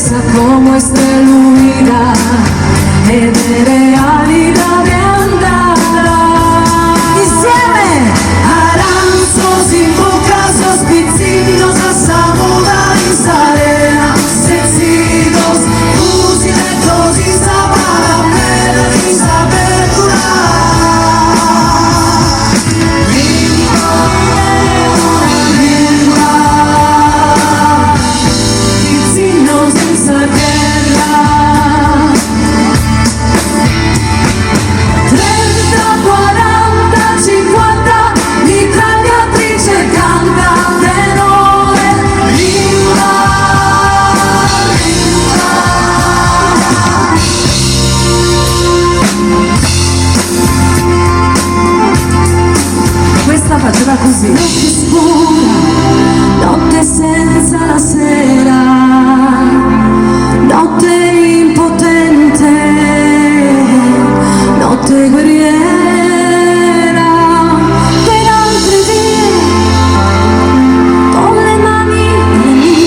esa como estelunida e de realidad de andare insieme. Aranzos in boca, sospizzitos a samuda in sarena, sencillos, fusiletos y sabana, melodis a perdurar. Faceva così: notte scura, notte senza la sera, notte impotente, notte guerriera, per altre vie, con le mani lì,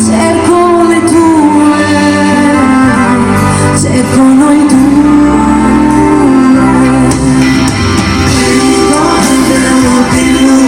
cerco le tue, cerco noi due. You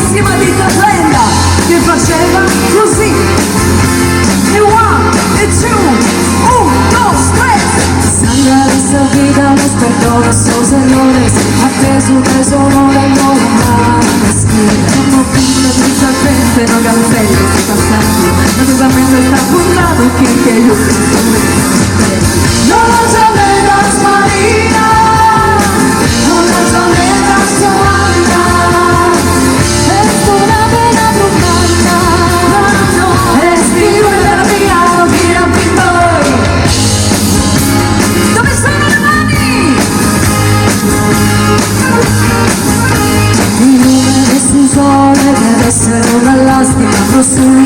bravissima Tita Brenda che faceva così. E one, e two, un, dos, tres. Sandra de servida los perdones, sus errores, atteso tesoro del loro male. Como pinta di serpente, no galzello, si passando, naturalmente está fundado que yo no las alegas Marina, no las alegas Joana, es una pena profunda, es vivo en la vía, mira Pimboy. Dove sono le mani? Il nome del suo sole deve essere una lastima, però sullo